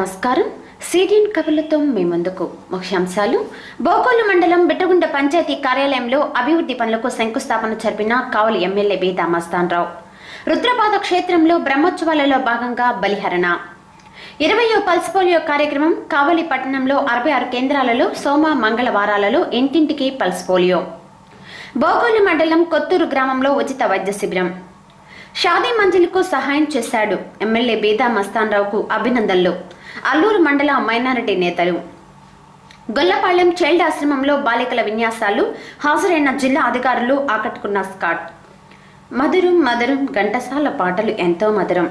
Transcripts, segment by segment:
నమస్కారం. సిడిఎన్ కబుర్లతో మీ ముందుకు ముఖ్యాంశాలు. బోగోలు మండలం బిట్టగుంట పంచాయతీ కార్యాలయంలో అభివృద్ధి పనులకు శంకుస్థాపన జరిపిన కావలి ఎమ్మెల్యే బీదా మస్తాన్రావు. రుద్రపాద క్షేత్రంలో బ్రహ్మోత్సవాలలో భాగంగా బలిహరణ. 20వ పల్స్ పోలియో కార్యక్రమం. కావలి పట్టణంలో 66 కేంద్రాలలో సోమ మంగళవారాలలో ఇంటింటికి పల్స్ పోలియో. బోగోలు మండలం కొత్తూరు గ్రామంలో ఉచిత వైద్య శిబిరం. షాదీ మంజిల్కు సహాయం చేశాడు ఎమ్మెల్యే బీదా మస్తాన్రావుకు అభినందనలు. అల్లూరు మండల మైనారిటీ నేతలు. గొల్లపాలెం చైల్డ్ ఆశ్రమంలో బాలికల విన్యాసాలు. హాజరైన జిల్లా అధికారులు ఆకట్టుకున్న స్కాట్. మధురం మధురం ఘంటసాల పాటలు ఎంతో మధురం.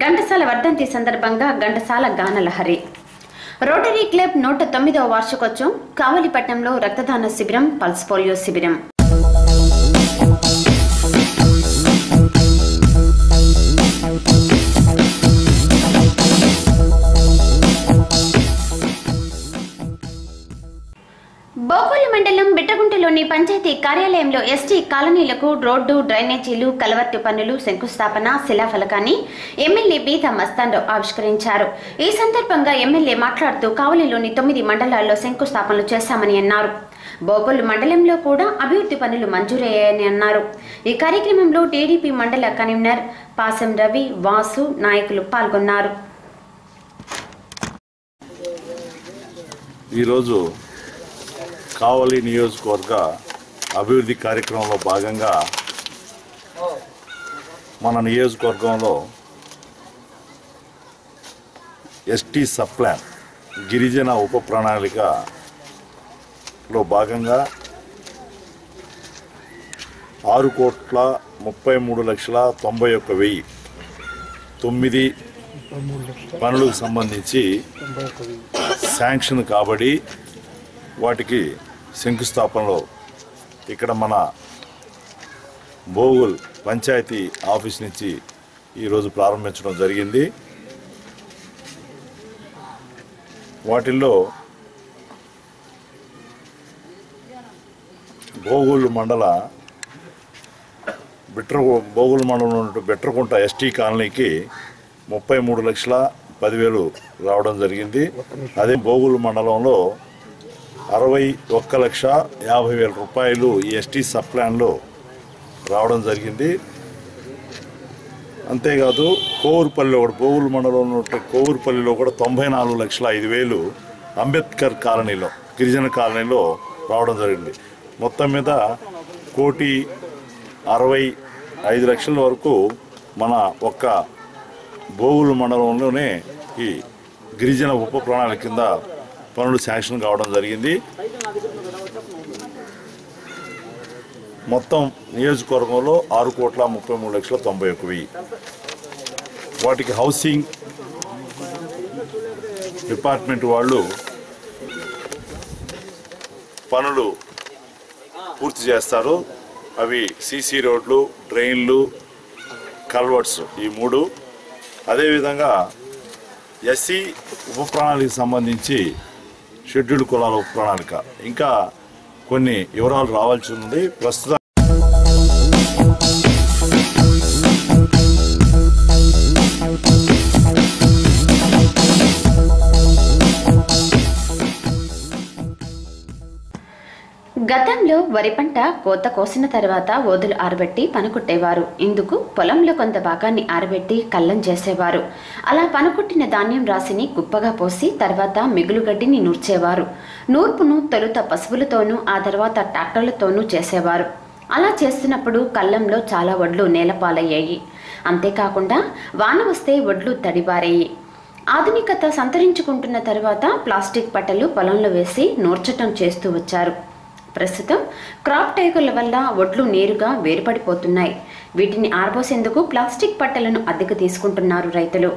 ఘంటసాల వర్ధంతి సందర్భంగా ఘంటసాల గానలహరి. రోటరీ క్లబ్ 109వ వార్షికోత్సవం. కావలిపట్నంలో రక్తదాన శిబిరం, పల్స్ పోలియో శిబిరం. బోగోలు మండలం బిట్టగుంటలోని పంచాయతీ కార్యాలయంలో ఎస్టీ కాలనీలకు రోడ్డు, డ్రైనేజీలు, కలవర్టు పనులు శంకుస్థాపన శిలాఫలకాన్ని ఎమ్మెల్యే బీదా మస్తాన్రావు ఆవిష్కరించారు. ఈ సందర్భంగా ఎమ్మెల్యే మాట్లాడుతూ కావలిలోని 9 మండలాల్లో శంకుస్థాపనలు చేశామని అన్నారు. బోగోలు మండలంలో కూడా అభివృద్ధి పనులు మంజూరయ్యాయని అన్నారు. ఈ కార్యక్రమంలో టీడీపీ మండల కన్వీనర్ పాసం రవి, వాసు నాయకులు పాల్గొన్నారు. ఈరోజు కావలి నియోజకవర్గ అభివృద్ధి కార్యక్రమంలో భాగంగా మన నియోజకవర్గంలో ఎస్టీ సబ్ ప్లాన్ గిరిజన ఉప ప్రణాళికలో భాగంగా 6,33,91,009 పనులకు సంబంధించి శాంక్షన్ కాబడి వాటికి శంకుస్థాపనలో ఇక్కడ మన బోగోల్ పంచాయతీ ఆఫీస్ నుంచి ఈరోజు ప్రారంభించడం జరిగింది. వాటిల్లో బోగోలు మండలంలో బెట్రకుంట ఎస్టీ కాలనీకి 33,10,000 రావడం జరిగింది. అదే బోగోలు మండలంలో 61,50,000 రూపాయలు ఈ ఎస్టీ సబ్ ప్లాన్లో రావడం జరిగింది. అంతేకాదు కోవూరుపల్లిలో కూడా బోగోలు మండలంలో కోవూరుపల్లిలో కూడా 94,05,000 అంబేద్కర్ కాలనీలో గిరిజన కాలనీలో రావడం జరిగింది. మొత్తం మీద 1,65,00,000 వరకు మన ఒక్క బోగోలు మండలంలోనే ఈ గిరిజన ఉప ప్రణాళిక కింద పనులు శాంక్షన్ కావడం జరిగింది. మొత్తం నియోజకవర్గంలో 6,33,91,000. వాటికి హౌసింగ్ డిపార్ట్మెంట్ వాళ్ళు పనులు పూర్తి చేస్తారు. అవి సీసీ రోడ్లు, డ్రైన్లు, కల్వర్ట్స్ ఈ 3. అదేవిధంగా ఎస్సీ ఉప ప్రణాళికకు సంబంధించి షెడ్యూల్డ్ కులాల ఉప ప్రణాళిక ఇంకా కొన్ని వివరాలు రావాల్సి ఉంది. ప్రస్తుతం గతంలో వరి పంట కోత కోసిన తర్వాత ఓదులు ఆరబెట్టి పనకొట్టేవారు. ఇందుకు పొలంలో కొంత భాగాన్ని ఆరబెట్టి కల్లం చేసేవారు. అలా పనకొట్టిన ధాన్యం రాశిని కుప్పగా పోసి తర్వాత మిగులు గడ్డిని నూర్చేవారు. నూర్పును తొలుత పశువులతోనూ ఆ తర్వాత ట్రాక్టర్లతోనూ చేసేవారు. అలా చేస్తున్నప్పుడు కల్లంలో చాలా వడ్లు నేలపాలయ్యాయి. అంతేకాకుండా వాన వస్తే వడ్లు తడిబారాయి. ఆధునికత సంతరించుకుంటున్న తర్వాత ప్లాస్టిక్ పట్టలు పొలంలో వేసి నూర్చటం చేస్తూ వచ్చారు. ప్రస్తుతం క్రాప్ టైగర్ల వల్ల వడ్లు నేరుగా వేరుపడిపోతున్నాయి. వీటిని ఆరబోసేందుకు ప్లాస్టిక్ పట్టలను అద్దెకు తీసుకుంటున్నారు రైతులు.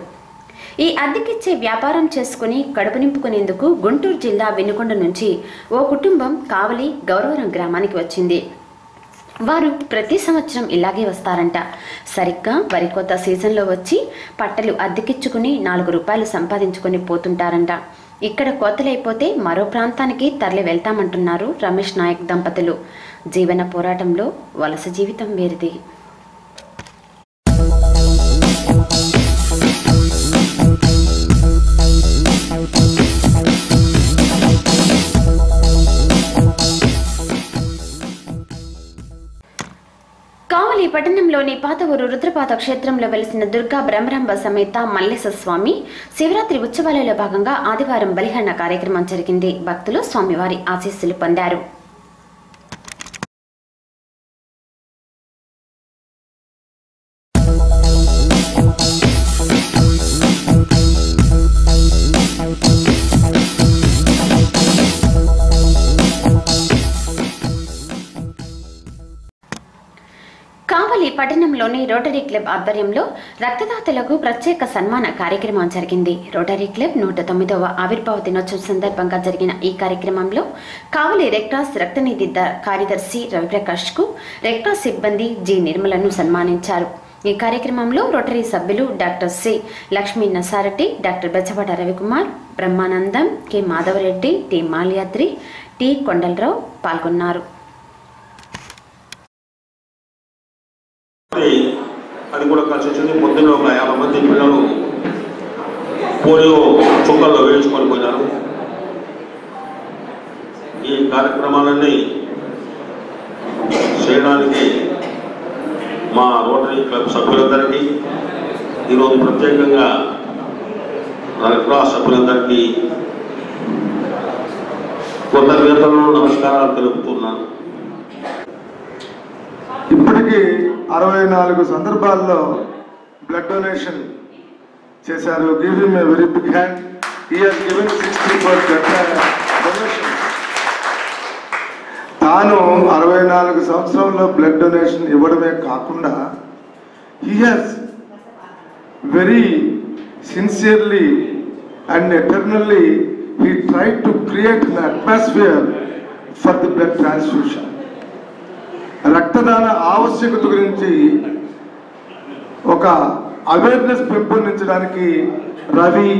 ఈ అద్దెకిచ్చే వ్యాపారం చేసుకుని కడుపు నింపుకునేందుకు గుంటూరు జిల్లా వెనుకొండ నుంచి ఓ కుటుంబం కావలి గౌరవరం గ్రామానికి వచ్చింది. వారు ప్రతి సంవత్సరం ఇలాగే వస్తారంట. సరిగ్గా వరి కోత సీజన్లో వచ్చి పట్టలు అద్దెకిచ్చుకుని 4 రూపాయలు సంపాదించుకొని పోతుంటారంట. ఇక్కడ కోతలైపోతే మరో ప్రాంతానికి తరలి వెళ్తామంటున్నారు రమేష్ నాయక్ దంపతులు. జీవన పోరాటంలో వలస జీవితం వీరిది. కావలి పట్టణంలోని పాత ఊరు రుద్రపాత క్షేత్రంలో వెలిసిన దుర్గా బ్రహ్మరంభ సమేత మల్లేశ స్వామి శివరాత్రి ఉత్సవాలలో భాగంగా ఆదివారం బలిహరణ కార్యక్రమం జరిగింది. భక్తులు స్వామివారి ఆశీస్సులు పొందారు. కావలి పట్టణంలోని రోటరీ క్లబ్ ఆధ్వర్యంలో రక్తదాతలకు ప్రత్యేక సన్మాన కార్యక్రమం జరిగింది. రోటరీ క్లబ్ 109వ ఆవిర్భావ దినోత్సవం సందర్భంగా జరిగిన ఈ కార్యక్రమంలో కావలి రెడ్ క్రాస్ రక్తనిధి కార్యదర్శి రవిప్రకాష్ కు రెడ్ క్రాస్ సిబ్బంది జి నిర్మలను సన్మానించారు. ఈ కార్యక్రమంలో రోటరీ సభ్యులు doctor C Lakshmi Nasareddy, doctor Bechchavada Ravikumar, Brahmanandam, K Madhavareddy, T Malyadri, T Kondalarao పాల్గొన్నారు. అది కూడా కలిసి వచ్చింది. పొద్దున్న ఒక 50 మంది పిల్లలు పోలియో చుక్కల్లో వేయించుకొని పోయినారు. ఈ కార్యక్రమాలన్నీ చేయడానికి మా రోటరీ క్లబ్ సభ్యులందరికీ, ఈరోజు ప్రత్యేకంగా రెడ్ క్రాస్ సభ్యులందరికీ కృతజ్ఞతలు, నమస్కారాలు తెలుపుతున్నాను. ఇప్పటికీ 64 సందర్భాల్లో బ్లడ్ డొనేషన్ చేశారు. Give him a very big hand. He has given 64 blood donation. తాను 64 సంవత్సరంలో బ్లడ్ డొనేషన్ ఇవ్వడమే కాకుండా he has very sincerely and eternally he tried to create an atmosphere for the blood transfusion. రక్తదాన ఆవశ్యకత గురించి ఒక awareness పెంపొందించడానికి రవి,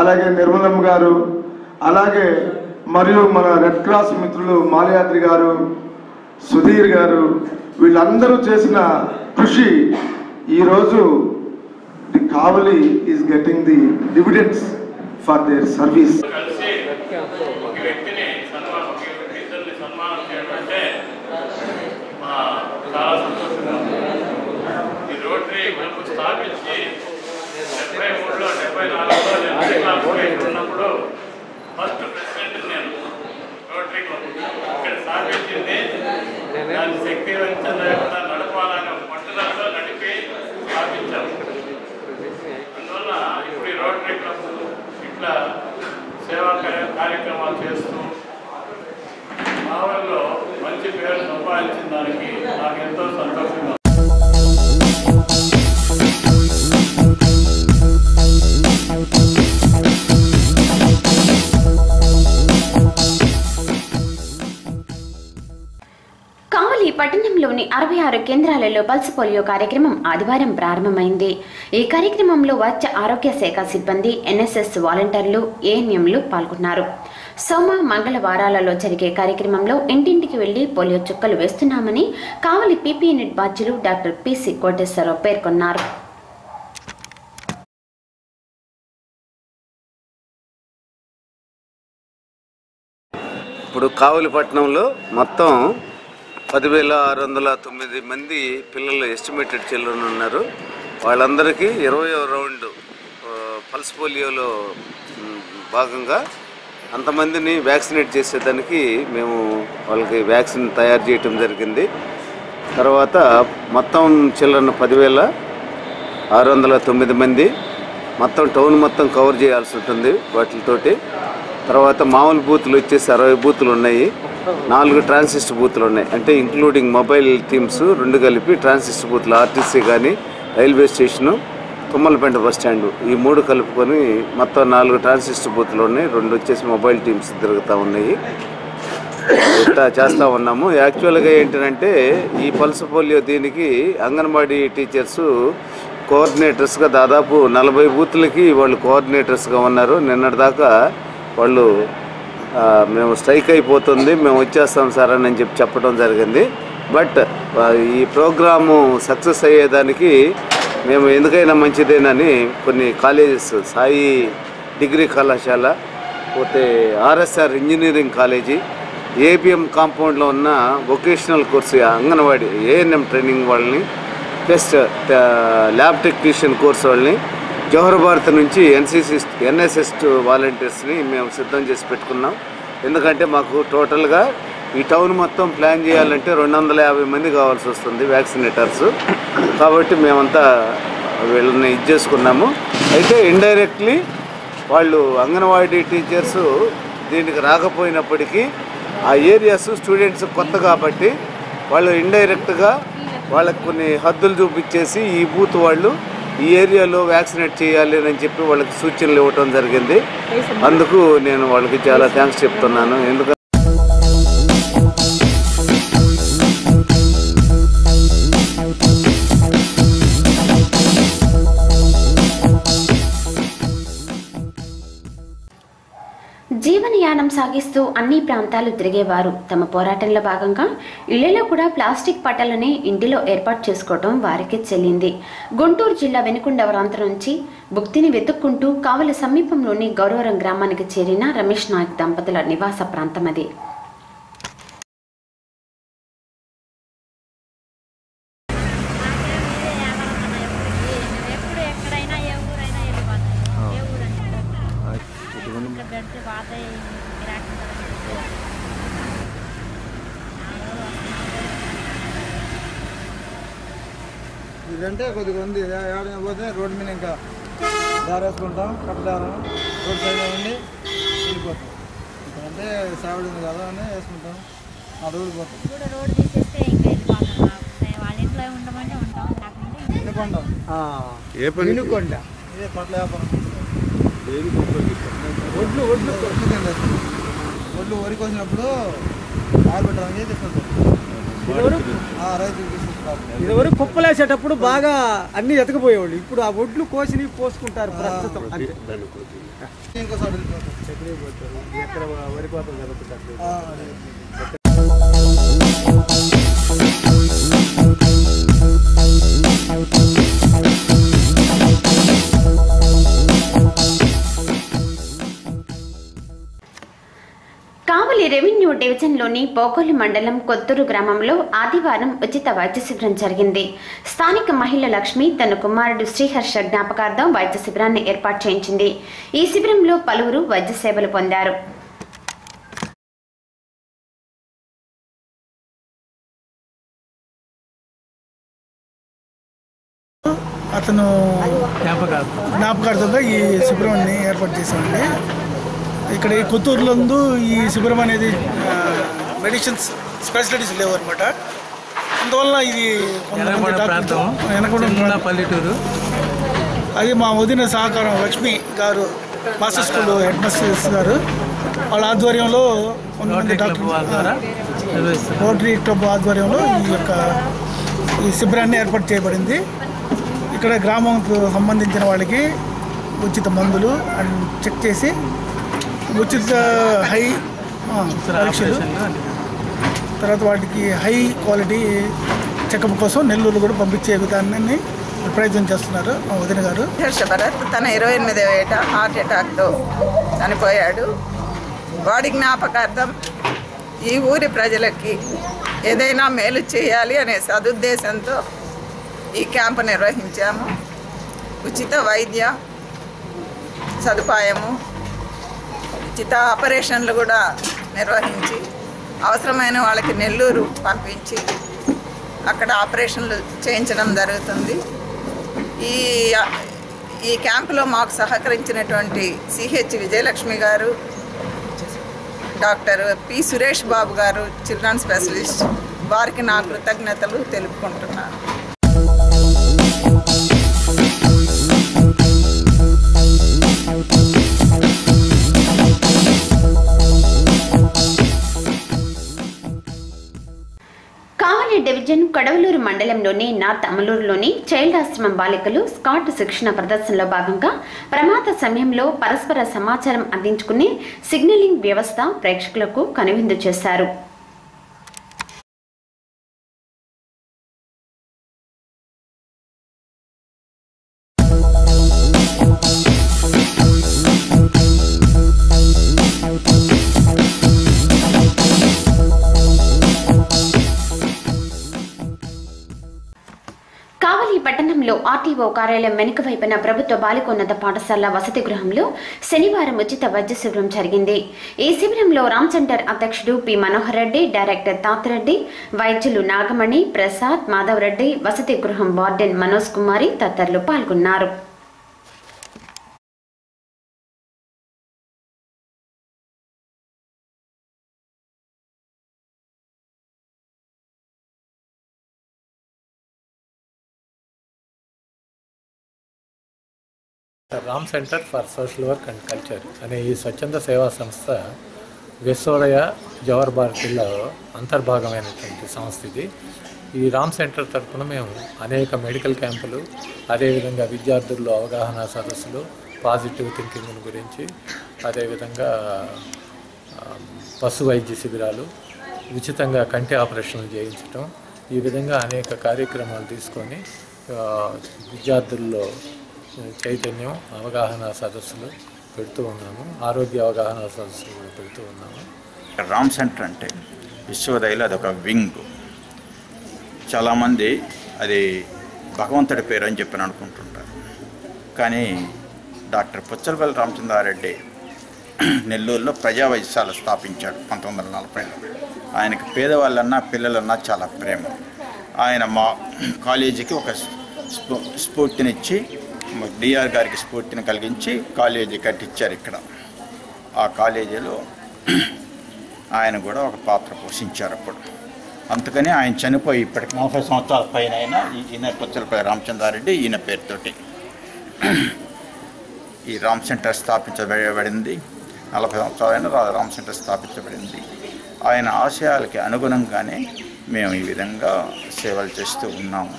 అలాగే నిర్మలమ్మ గారు, అలాగే మరియు మన రెడ్ క్రాస్ మిత్రులు మాల్యాద్రి గారు, సుధీర్ గారు, వీళ్ళందరూ చేసిన కృషి ఈరోజు the Kavali is getting the dividends for their service. చాలా సంతోషంగా ఉంది. ఈ రోటరీ మనకు స్థాపించి 73లో 74లో ఉన్నప్పుడు ఫస్ట్ ప్రెసిడెంట్ నేను రోటరీ క్లబ్ ఇక్కడ స్థాపించింది. దాన్ని శక్తివంతంగా నడపాలని పట్టుదలతో నడిపి స్థాపించాము. అందువల్ల ఇప్పుడు ఈ రోటరీ క్లబ్ ఇట్లా సేవా కార్యక్రమాలు చేస్తూ కావలిలో మంచి పేరు సంపాదించిన దానికి నాకు ఎంతో సంతోషంగా. కావలి పట్టణంలోని 66 కేంద్రాలలో పల్స్ పోలియో కార్యక్రమం ఆదివారం ప్రారంభమైంది. ఈ కార్యక్రమంలో వైద్య ఆరోగ్య శాఖ సిబ్బంది, ఎన్ఎస్ఎస్ వాలంటీర్లు, ఏఎన్ఎంలు పాల్గొన్నారు. సోమ, మంగళవారాలలో జరిగే కార్యక్రమంలో ఇంటింటికి వెళ్లి పోలియో చుక్కలు వేస్తున్నామని కావలి పీపీ యూనిట్ బాధ్యులు డాక్టర్ పిసి కోటేశ్వరరావు పేర్కొన్నారు. ఇప్పుడు కావలి పట్టణంలో మొత్తం 10,609 మంది పిల్లలు ఎస్టిమేటెడ్ చిల్డ్రన్ ఉన్నారు. వాళ్ళందరికీ 20వ రౌండ్ పల్స్ పోలియోలో భాగంగా అంతమందిని వ్యాక్సినేట్ చేసేదానికి మేము వాళ్ళకి వ్యాక్సిన్ తయారు చేయటం జరిగింది. తర్వాత మొత్తం చిల్డ్రన్ 10,609 మంది. మొత్తం టౌన్ మొత్తం కవర్ చేయాల్సి ఉంటుంది వాటితోటి. తర్వాత మామూలు బూతులు వచ్చేసి 60 బూతులు ఉన్నాయి, 4 ట్రాన్సిస్ట్ బూతులు ఉన్నాయి. అంటే ఇంక్లూడింగ్ మొబైల్ టీమ్స్ 2 కలిపి ట్రాన్సిస్ట్ బూతులు ఆర్టీసీ కానీ, railway station, Tummalapenta bus stand, ఈ 3 కలుపుకొని మొత్తం 4 ట్రాన్సిస్ట్ బూతులు ఉన్నాయి. 2 వచ్చేసి మొబైల్ టీమ్స్ తిరుగుతూ ఉన్నాయి. ఇట్లా చేస్తూ ఉన్నాము. యాక్చువల్గా ఏంటంటే ఈ పల్స్ పోలియో దీనికి అంగన్వాడీ టీచర్సు కోఆర్డినేటర్స్గా దాదాపు 40 బూతులకి వాళ్ళు కోఆర్డినేటర్స్గా ఉన్నారు. నిన్నటిదాకా వాళ్ళు మేము స్ట్రైక్ అయిపోతుంది, మేము వచ్చేస్తాం సార్ అని చెప్పడం జరిగింది. బట్ ఈ ప్రోగ్రాము సక్సెస్ అయ్యేదానికి మేము ఎందుకైనా మంచిదేనని కొన్ని కాలేజెస్, సాయి డిగ్రీ కళాశాల, పోతే ఆర్ఎస్ఆర్ ఇంజనీరింగ్ కాలేజీ, ఏబిఎం కాంపౌండ్లో ఉన్న vocational course anganwadi ANM training వాళ్ళని ప్లస్ ల్యాబ్ టెక్నీషియన్ కోర్సు వాళ్ళని జవహర్ భారత్ నుంచి ఎన్ఎస్ఎస్ వాలంటీర్స్ని మేము సిద్ధం చేసి పెట్టుకున్నాం. ఎందుకంటే మాకు టోటల్గా ఈ టౌన్ మొత్తం ప్లాన్ చేయాలంటే 250 మంది కావాల్సి వస్తుంది వ్యాక్సినేటర్స్. కాబట్టి మేమంతా వీళ్ళని చేసుకున్నాము. అయితే ఇండైరెక్ట్లీ వాళ్ళు అంగన్వాడీ టీచర్స్ దీనికి రాకపోయినప్పటికీ ఆ ఏరియాస్ స్టూడెంట్స్ కొత్త కాబట్టి వాళ్ళు ఇండైరెక్ట్గా వాళ్ళకి కొన్ని హద్దులు చూపించేసి ఈ బూత్ వాళ్ళు ఈ ఏరియాలో వ్యాక్సినేట్ చేయాలి అని చెప్పి వాళ్ళకి సూచనలు ఇవ్వటం జరిగింది. అందుకు నేను వాళ్ళకి చాలా థ్యాంక్స్ చెప్తున్నాను. ఎందుకంటే జీవనయానం సాగిస్తూ అన్ని ప్రాంతాలు తిరిగేవారు. తమ పోరాటంలో భాగంగా ఇళ్లలో కూడా ప్లాస్టిక్ పట్టాలని ఇంటిలో ఏర్పాటు చేసుకోవడం వారికి చెల్లింది. గుంటూరు జిల్లా వెనుకొండవరాంత నుంచి భుక్తిని వెతుక్కుంటూ కావలి సమీపంలోని గౌరవరం గ్రామానికి చేరిన రమేష్ నాయక్ దంపతుల నివాస ప్రాంతం అది. ఇదంటే కొద్దిగా ఉంది. ఎవరైనా పోతే రోడ్డు మీద ఇంకా దారేసుకుంటాం, కట్టదారం రోడ్ సైడ్ ఉండి వెళ్ళిపోతాం. ఇక్కడంటే సావిడి ఉంది కదా అని వేసుకుంటాం, ఆ రోడ్డు పోతాం. రోడ్డు తీసేస్తే ఇంకా వెళ్ళిపోతాం. వాళ్ళ ఇంట్లో ఉండమంటే ఉంటాం, లేకుంటే వినుకొండ ఇదే పట్ల వ్యాపారం. ఒడ్లు వరి కోసినప్పుడు ఆరబెట్టడానికి తీసుకుంటాం. ఇదివరకు కుప్పలేసేటప్పుడు బాగా అన్ని ఎతకపోయేవాళ్ళు. ఇప్పుడు ఆ ఒడ్లు కోసి పోసుకుంటారు ప్రస్తుతం. ఇంకోసారి వెళ్ళిపోతారు, ఎక్కడ వరిపోతాం జరుగుతుంది. కావలి రెవెన్యూ డివిజన్లోని పోగోలు మండలం కొత్తూరు గ్రామంలో ఆదివారం ఉచిత వైద్య శిబిరం జరిగింది. స్థానిక మహిళ లక్ష్మి తన కుమారుడు శ్రీహర్ష జ్ఞాపకార్థం వైద్య శిబిరాన్ని ఏర్పాటు చేయించింది. ఈ శిబిరంలో పలువురు వైద్య సేవలు పొందారు. అతను జ్ఞాపకార్థంగా ఈ శిబిరాన్ని ఏర్పాటు చేశామండి. ఇక్కడ ఈ కొత్తూరులందు ఈ శిబిరం అనేది మెడిసిన్స్ స్పెషాలిటీస్ లేవు అనమాట. అందువల్ల ఇది వెనకబడిన పల్లెటూరు. అది మా వదిన సహకారం లక్ష్మి గారు, మాస్టర్ స్కూల్ హెడ్ మాస్టర్స్ గారు వాళ్ళ ఆధ్వర్యంలో కొంతమంది డాక్టర్ రోటరీ క్లబ్ ఆధ్వర్యంలో ఈ శిబిరాన్ని ఏర్పాటు చేయబడింది. ఇక్కడ గ్రామంకు సంబంధించిన వాళ్ళకి ఉచిత మందులు అండ్ చెక్ చేసి ఉచిత హై పరీక్షలు, తర్వాత వాటికి హై క్వాలిటీ చెకప్ కోసం నెల్లూరు కూడా పంపించే విధానాన్ని ప్రయత్నం చేస్తున్నారు మా వదిన గారు. హర్ష భరత్ తన 28వ ఏట హార్ట్ అటాక్తో చనిపోయాడు. వాడి జ్ఞాపకార్థం ఈ ఊరి ప్రజలకి ఏదైనా మేలు చేయాలి అనే సదుద్దేశంతో ఈ క్యాంపు నిర్వహించాము. ఉచిత వైద్య సదుపాయము, ఉచిత ఆపరేషన్లు కూడా నిర్వహించి అవసరమైన వాళ్ళకి నెల్లూరు పంపించి అక్కడ ఆపరేషన్లు చేయించడం జరుగుతుంది. ఈ క్యాంపులో మాకు సహకరించినటువంటి సిహెచ్ విజయలక్ష్మి గారు, డాక్టర్ పి సురేష్ బాబు గారు చిల్డ్రన్ స్పెషలిస్ట్, వారికి నా కృతజ్ఞతలు తెలుపుకుంటున్నాను. కావలి డివిజన్ కడవలూరు మండలంలోని నార్త్ అమలూరులోని చైల్డ్ ఆశ్రమం బాలికలు స్కాట్ శిక్షణ ప్రదర్శనలో భాగంగా ప్రమాద సమయంలో పరస్పర సమాచారం అందించుకునే సిగ్నలింగ్ వ్యవస్థ ప్రేక్షకులకు కనువిందు చేశారు. ఆర్టీఓ కార్యాలయం వెనుక వైపున ప్రభుత్వ బాలికోన్నత పాఠశాల వసతి గృహంలో శనివారం ఉచిత వైద్య శిబిరం జరిగింది. ఈ శిబిరంలో రామ్ సెంటర్ అధ్యక్షుడు పి మనోహర్ రెడ్డి, డైరెక్టర్ తాతిరెడ్డి, వైద్యులు నాగమణి, ప్రసాద్, మాధవ్ రెడ్డి, వసతి గృహం వార్డెన్ మనోజ్ కుమారి తదితరులు పాల్గొన్నారు. Ram centre for social work and culture అనే ఈ స్వచ్ఛంద సేవా సంస్థ విశ్వోదయ జవహర్ భారతిలో అంతర్భాగమైనటువంటి సంస్థ ఇది. ఈ రామ్ సెంటర్ తరఫున మేము అనేక మెడికల్ క్యాంపులు, అదేవిధంగా విద్యార్థుల్లో అవగాహన సదస్సులు, పాజిటివ్ థింకింగ్ గురించి, అదేవిధంగా పశు వైద్య శిబిరాలు, ఉచితంగా కంటి ఆపరేషన్లు చేయించటం, ఈ విధంగా అనేక కార్యక్రమాలు తీసుకొని విద్యార్థుల్లో చైతన్యం, అవగాహన సదస్సులు పెడుతూ ఉన్నాము. ఆరోగ్య అవగాహన సదస్సులు కూడా పెడుతూ ఉన్నాము. రామ్ సెంటర్ అంటే విశ్వోదయలో అదొక వింగ్. చాలామంది అది భగవంతుడి పేరు అని చెప్పి అనుకుంటుంటారు. కానీ డాక్టర్ పుచ్చలపల్లి రామచంద్రారెడ్డి నెల్లూరులో ప్రజా వైద్యశాల స్థాపించాడు 1940లో. ఆయనకు పేదవాళ్ళన్నా పిల్లలన్నా చాలా ప్రేమ. ఆయన మా కాలేజీకి ఒక స్ఫూర్తినిచ్చి, డిఆర్ గారికి స్ఫూర్తిని కలిగించి కాలేజీ కట్టించారు ఇక్కడ. ఆ కాలేజీలో ఆయన కూడా ఒక పాత్ర పోషించారు అప్పుడు. అందుకని ఆయన చనిపోయి ఇప్పటికి 40 సంవత్సరాల పైన అయినా ఈయన పుచ్చలపల్లి రామచంద్రారెడ్డి ఈయన పేరుతోటి ఈ రామ్ సెంటర్ స్థాపించబడింది. 40 సంవత్సరాలైన రామ్ సెంటర్ స్థాపించబడింది. ఆయన ఆశయాలకి అనుగుణంగానే మేము ఈ విధంగా సేవలు చేస్తూ ఉన్నాము.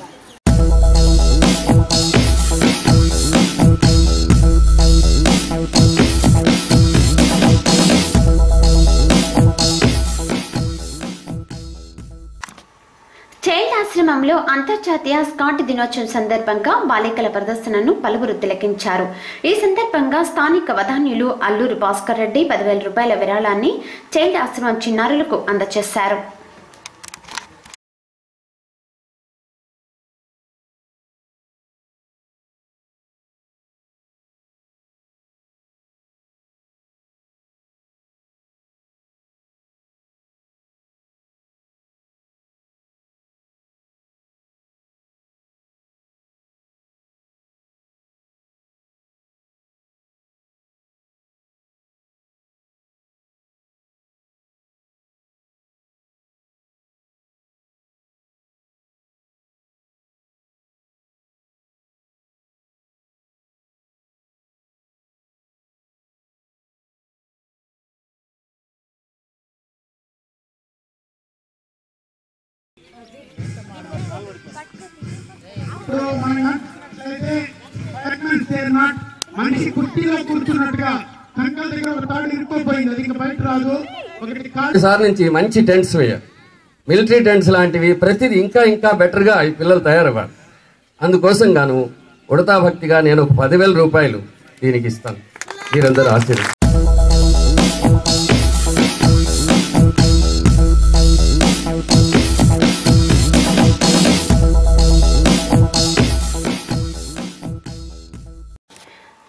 చైల్డ్ ఆశ్రమంలో అంతర్జాతీయ స్కాట్ దినోత్సవం సందర్భంగా బాలికల ప్రదర్శనను పలువురు తిలకించారు. ఈ సందర్భంగా స్థానిక వదాన్యులు అల్లూరు భాస్కర్ రెడ్డి 10,000 రూపాయల విరాళాన్ని చైల్డ్ ఆశ్రమం చిన్నారులకు అందజేశారు. ఇప్పుడు మనిషి కుర్చీలో కూర్చున్నట్టుగా కంకల దగ్గర ఒక తాడు ఇరుక్కుపోయింది, అది ఇంకా బయట రాదు. సార్ నుంచి మంచి టెంట్స్ వేయాలి, మిలిటరీ టెంట్స్ లాంటివి, ప్రతిదీ ఇంకా ఇంకా బెటర్గా ఈ పిల్లలు తయారవ్వాలి. అందుకోసం గాను ఉడతా భక్తిగా నేను ఒక 10,000 రూపాయలు దీనికి ఇస్తాను. మీరందరూ ఆశీర్వదించండి.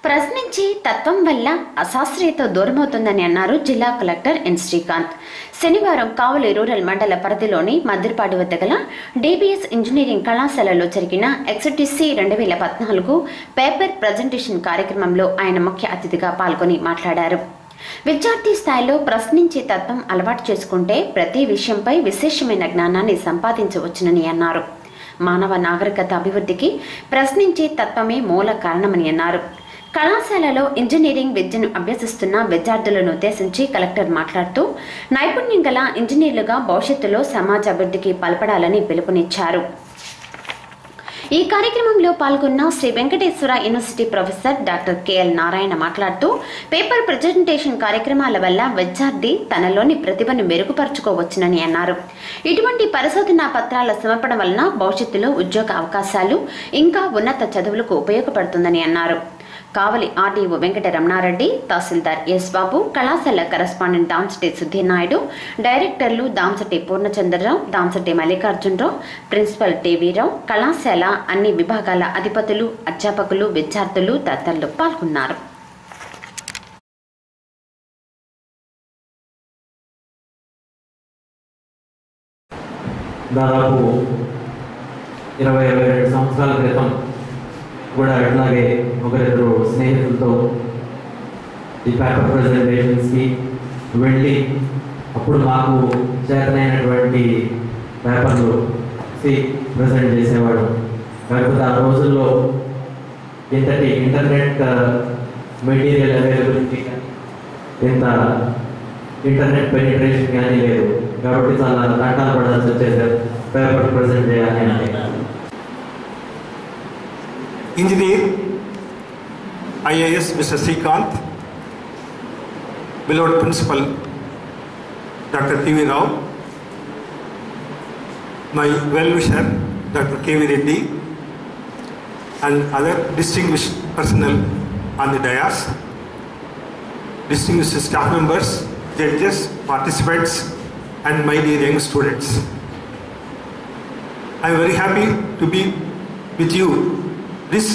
ప్రశ్నించి తత్వం వల్ల అశాస్త్రీయత దూరమవుతుందని అన్నారు జిల్లా కలెక్టర్ ఎన్ శ్రీకాంత్. శనివారం కావలి రూరల్ మండల పరిధిలోని మద్దిరపాడు వద్ద గల డిబిఎస్ ఇంజనీరింగ్ కళాశాలలో జరిగిన ఎక్స్టిసి 2014 పేపర్ ప్రజెంటేషన్ కార్యక్రమంలో ఆయన ముఖ్య అతిథిగా పాల్గొని మాట్లాడారు. విద్యార్థి స్థాయిలో ప్రశ్నించే తత్వం అలవాటు చేసుకుంటే ప్రతి విషయంపై విశేషమైన జ్ఞానాన్ని సంపాదించవచ్చునని అన్నారు. మానవ నాగరికత అభివృద్ధికి ప్రశ్నించే తత్వమే మూల కారణమని అన్నారు. కళాశాలలో ఇంజనీరింగ్ విద్యను అభ్యసిస్తున్న విద్యార్థులను ఉద్దేశించి కలెక్టర్ మాట్లాడుతూ నైపుణ్యం గల ఇంజనీర్లుగా భవిష్యత్తులో సమాజ అభివృద్ధికి పాల్పడాలని పిలుపునిచ్చారు. ఈ కార్యక్రమంలో పాల్గొన్న Shri Venkateswara university professor doctor KL Narayana మాట్లాడుతూ పేపర్ ప్రజెంటేషన్ కార్యక్రమాల వల్ల విద్యార్థి తనలోని ప్రతిభను మెరుగుపరుచుకోవచ్చునని అన్నారు. ఇటువంటి పరిశోధనా పత్రాల సమర్పణ వలన భవిష్యత్తులో ఉద్యోగ అవకాశాలు ఇంకా ఉన్నత చదువులకు ఉపయోగపడుతుందని అన్నారు. కావలి ఆర్డీఓ వెంకటరమణారెడ్డి, తహసీల్దార్ ఎస్ బాబు, కళాశాల కరస్పాండెంట్ దాంసటి సుధీర్నాయుడు, డైరెక్టర్లు దాంసటి పూర్ణచంద్రరావు, దాంసటి మల్లికార్జునరావు, ప్రిన్సిపల్ టీవీరావు, కళాశాల అన్ని విభాగాల అధిపతులు, అధ్యాపకులు, విద్యార్థులు తదితరులు పాల్గొన్నారు. దాదాపు 20-22 సంవత్సరాల క్రితం కూడా ఇట్లాగే ఒకరిద్దరు స్నేహితులతో ఈ పేపర్ ప్రజెంటేషన్స్కి వెళ్ళి అప్పుడు మాకు చేతనైనటువంటి పేపర్లు ప్రజెంట్ చేసేవాడు. కాకపోతే ఆ రోజుల్లో ఇంతటి ఇంటర్నెట్ మెటీరియల్ అవైలబిలిటీ ఇంత ఇంటర్నెట్ పెనిట్రేషన్ కానీ లేదు. కాబట్టి చాలా నాటాలు పడాల్సి వచ్చేది పేపర్ ప్రజెంట్ చేయాలి అంటే. Engineer IAS Mr. Srikanth, beloved Principal Dr. T.V. Rao, my well-wisher Dr. K.V. Reddy and other distinguished personnel on the dais, distinguished staff members, judges, participants and my dear young students. I am very happy to be with you this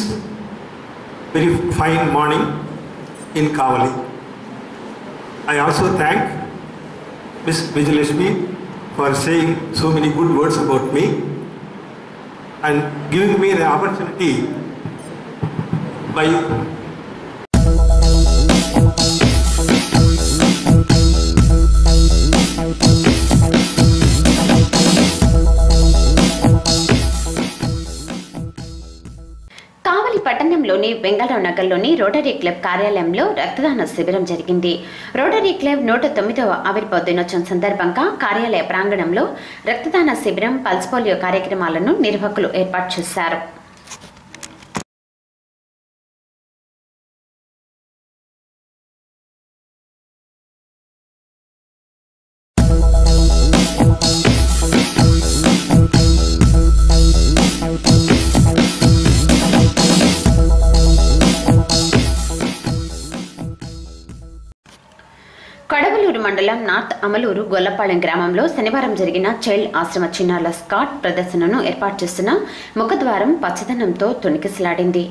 very fine morning in Kavali. I also thank Ms. Vijayalakshmi for saying so many good words about me and giving me the opportunity by పట్టణంలోని బెంగళూరు నగర్లోని rotary club కార్యాలయంలో రక్తదాన శిబిరం జరిగింది. Rotary club 109వ ఆవిర్భావ దినోత్సవం సందర్భంగా కార్యాలయ ప్రాంగణంలో రక్తదాన శిబిరం, పల్స్ పోలియో కార్యక్రమాలను నిర్వాహకులు ఏర్పాటు చేశారు. కడవలూరు మండలం నార్త్ అమలూరు గొల్లపాలెం గ్రామంలో శనివారం జరిగిన చైల్డ్ ఆశ్రమ చిన్నారుల స్కాట్ ప్రదర్శనను ఏర్పాటు చేసిన ముఖద్వారం పచ్చదనంతో తొణికిసలాడింది.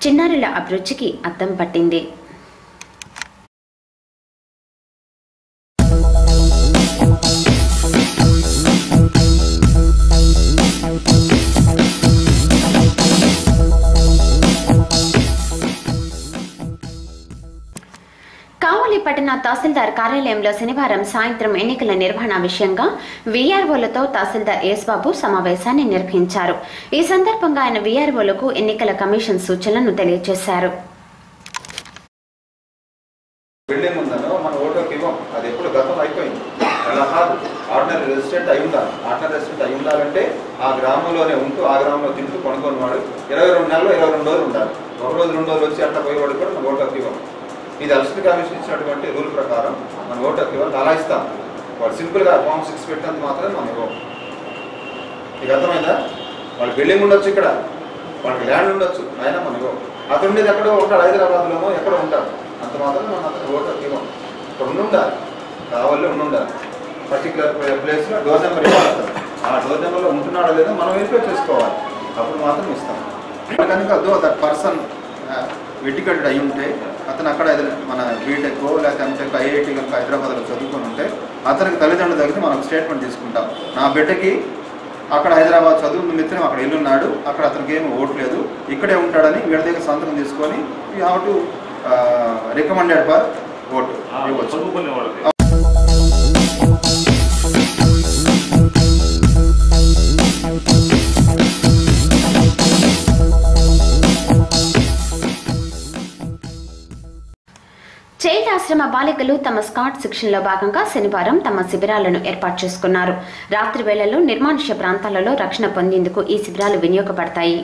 చిన్నారుల అభిరుచికి అద్దం పట్టింది. పట్టణ తహసీల్దార్ కార్యాలయంలో శనివారం సాయంత్రం ఎన్నికల నిర్వహణ విషయంగా వీఆర్ఓలతో తహసీల్దార్ ఎస్ బాబు సమావేశాన్ని నిర్వహించారు. ఈ సందర్భంగా ఆయన వీఆర్ఓలకు ఎన్నికల కమిషన్ సూచనలను తెలియజేశారు. బిల్డింగ్ ఉందనో మన ఓటోకి ఇవ్వం, అది ఎప్పుడు గతం అయిపోయింది. అలా కాదు, ఆర్డినరీ రెసిడెంట్ అయి ఉండాలి. ఆర్డినరీ రెసిడెంట్ అయి ఉండాలంటే ఆ గ్రామంలోనే ఉంటూ ఆ గ్రామంలో తింటూ కొనుక్కొని వాడు 22 నెలలు 22 రోజులు ఉండాలి. ఒక రోజు 2 రోజులు వచ్చి అట్లా పోయేవాడు కూడా మన ఓటోకి ఇవ్వం. ఇది ఎలక్షన్ కమిషన్ ఇచ్చినటువంటి రూల్ ప్రకారం మన ఓటర్కి ఇవ్వాలి, అలా ఇస్తాం. వాడు సింపుల్గా ఫామ్ 6 పెట్టినందుకు మాత్రమే మనం ఇవ్వం. నీకు అర్థమైందా? వాళ్ళకి బిల్డింగ్ ఉండొచ్చు, ఇక్కడ వాళ్ళకి ల్యాండ్ ఉండొచ్చు, అయినా మనం ఇవ్వం. అతను ఉండేది ఎక్కడో ఉంటాడు, హైదరాబాద్లోనో ఎక్కడో ఉంటాడు, అంత మాత్రం మనం అతను ఓటర్కి ఇవ్వం. ఇక్కడ ఉండాలి, కావాలి ఉండాలి. పర్టికులర్ ప్లేస్లో డోర్ నెంబర్ ఇవ్వాలి. ఆ డోర్ నెంబర్లో ఉంటున్నాడో లేదో మనం వెరిఫై చేసుకోవాలి, అప్పుడు మాత్రం ఇస్తాం. కనుక దట్ పర్సన్ ఎడ్యుకేటెడ్ అయి ఉంటే, అతను అక్కడ మన బీటెక్ లేకపోతే ఎంటెక్ ఐఐటి కనుక హైదరాబాద్లో చదువుకొని ఉంటే అతనికి తల్లిదండ్రుల దగ్గర మనం స్టేట్మెంట్ తీసుకుంటాం. నా బిడ్డకి అక్కడ హైదరాబాద్ చదువు నిమిత్తం అక్కడ వెళ్ళున్నాడు, అక్కడ అతనికి ఏమి ఓటు లేదు, ఇక్కడే ఉంటాడని వీళ్ళ దగ్గర సంతకం తీసుకొని you have to recommended for vote ఇవ్వచ్చు. చైల్డ్ ఆశ్రమ బాలికలు తమ స్కాట్ శిక్షణలో భాగంగా శనివారం తమ శిబిరాలను ఏర్పాటు చేసుకున్నారు. రాత్రి వేళల్లో నిర్మానుష్య ప్రాంతాలలో రక్షణ పొందేందుకు ఈ శిబిరాలు వినియోగపడతాయి.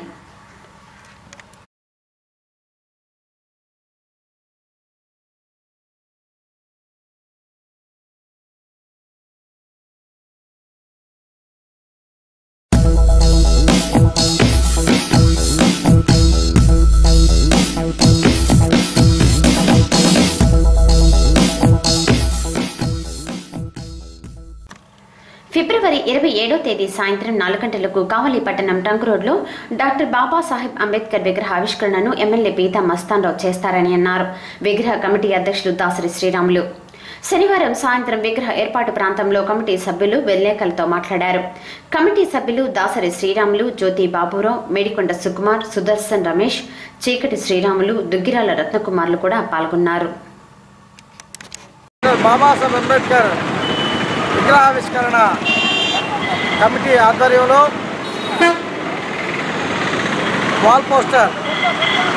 ఫిబ్రవరి 27వ తేదీ సాయంత్రం 4 గంటలకు కావలి పట్టణం ట్రంక్ రోడ్లో డాక్టర్ బాబాసాహెబ్ అంబేద్కర్ విగ్రహ ఆవిష్కరణను ఎమ్మెల్యే పీతా మస్తాన్రావు చేస్తారని అన్నారు. విగ్రహ కమిటీ అధ్యక్షులు దాసరి శ్రీరాములు శనివారం సాయంత్రం విగ్రహ ఏర్పాటు ప్రాంతంలో కమిటీ సభ్యులు విలేకరులతో మాట్లాడారు. కమిటీ సభ్యులు దాసరి శ్రీరాములు, జ్యోతి బాబురావు, మేడికొండ సుకుమార్, సుదర్శన్ రమేష్, చీకటి శ్రీరాములు, దుగ్గిరాల రత్నకుమార్లు కూడా పాల్గొన్నారు. బాబాసాహెబ్ అంబేద్కర్ విగ్రహావిష్కరణ కమిటీ ఆధ్వర్యంలో వాల్ పోస్టర్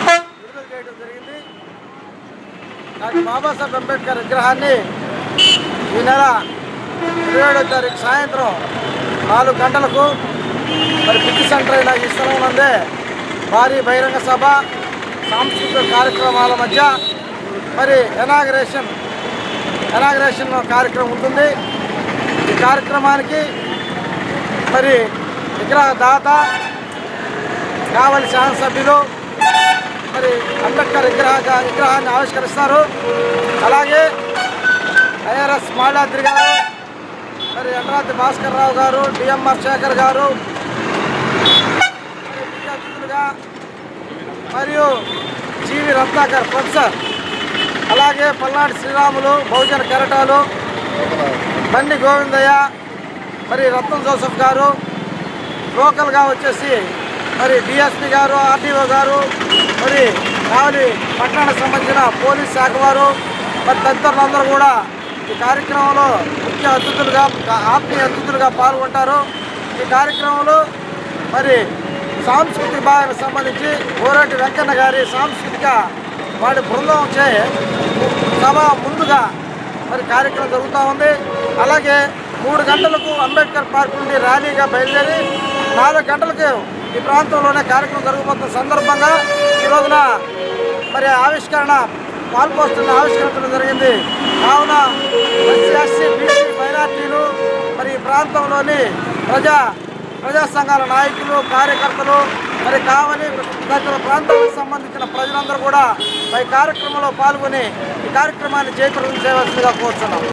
విడుదల చేయడం జరిగింది. డాక్టర్ బాబాసాహెబ్ అంబేద్కర్ విగ్రహాన్ని ఈ నెల 27వ తారీఖు సాయంత్రం 4 గంటలకు పిచ్చి సెంటర్ అయిన ఈ స్థలం నందే భారీ బహిరంగ సభ, సాంస్కృతిక కార్యక్రమాల మధ్య ఎనాగరేషన్ కార్యక్రమం ఉంటుంది. ఈ కార్యక్రమానికి విగ్రహ దాత కావలి శాసనసభ్యులు అంబేద్కర్ విగ్రహాన్ని ఆవిష్కరిస్తారు. అలాగే ఐఆర్ఎస్ మాలాద్రి గారు, ఎండ్రాతి భాస్కర్ రావు గారు, డిఎంఆర్ శేఖర్ గారు ముఖ్య అతిథులుగా మరియు జీవి రత్నాకర్ ప్రొఫెసర్, అలాగే పల్నాడు శ్రీరాములు, బహుజన కెరటాలు, బండి గోవిందయ్య, రత్నం జోసెఫ్ గారు, లోకల్గా వచ్చేసి డిఎస్పీ గారు, ఆర్టీఓ గారు, కావలి పట్టణానికి సంబంధించిన పోలీస్ శాఖ వారు తదితరులందరూ కూడా ఈ కార్యక్రమంలో ముఖ్య అతిథులుగా, ఆత్మీయ అతిథులుగా పాల్గొంటారు. ఈ కార్యక్రమంలో సాంస్కృతిక విభాగానికి సంబంధించి ఓరేటి వెంకన్న గారి సాంస్కృతిక వాడి బృందం చే సభ ముందుగా కార్యక్రమం జరుగుతూ ఉంది. అలాగే 3 గంటలకు అంబేద్కర్ పార్క్ నుండి ర్యాలీగా బయలుదేరి 4 గంటలకు ఈ ప్రాంతంలోనే కార్యక్రమం జరగబోతున్న సందర్భంగా ఈ రోజున ఆవిష్కరణ వాల్ పోస్టర్ను ఆవిష్కరించడం జరిగింది. కావున ఎస్సీ, బీసీ, మైనార్టీలు ఈ ప్రాంతంలోని ప్రజా సంఘాల నాయకులు, కార్యకర్తలు, కావలి తదితర ప్రాంతాలకు సంబంధించిన ప్రజలందరూ కూడా ఈ కార్యక్రమంలో పాల్గొని ఈ కార్యక్రమాన్ని జయప్రదం చేయవలసిందిగా కోరుతున్నాం.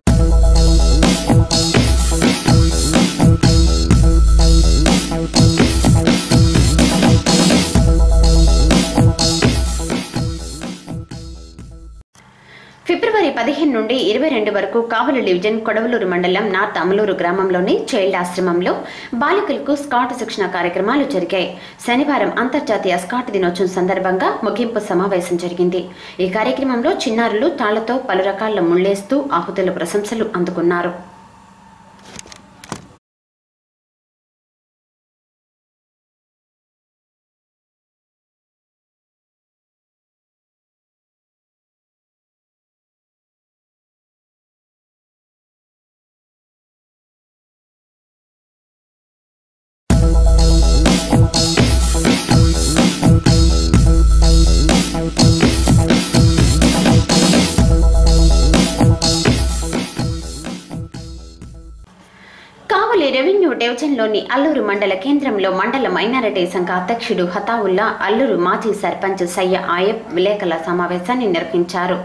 ఫిబ్రవరి 15 నుండి 22 వరకు కావలి డివిజన్ కొడవలూరు మండలం నార్త్ అమలూరు గ్రామంలోని చైల్డ్ ఆశ్రమంలో బాలికలకు స్కాట్ శిక్షణ కార్యక్రమాలు జరిగాయి. శనివారం అంతర్జాతీయ స్కాట్ దినోత్సవం సందర్భంగా ముగింపు సమావేశం జరిగింది. ఈ కార్యక్రమంలో చిన్నారులు తాళ్లతో పలు రకాల ముళ్లేస్తూ ఆహుతుల ప్రశంసలు అందుకున్నారు. రెవెన్యూ డివిజన్లోని అల్లూరు మండల కేంద్రంలో మండల మైనారిటీ సంఘ అధ్యక్షుడు హతావుల్లా, అల్లూరు మాజీ సర్పంచ్ సయ్య ఆయబ్ విలేకరుల సమావేశాన్ని నిర్వహించారు.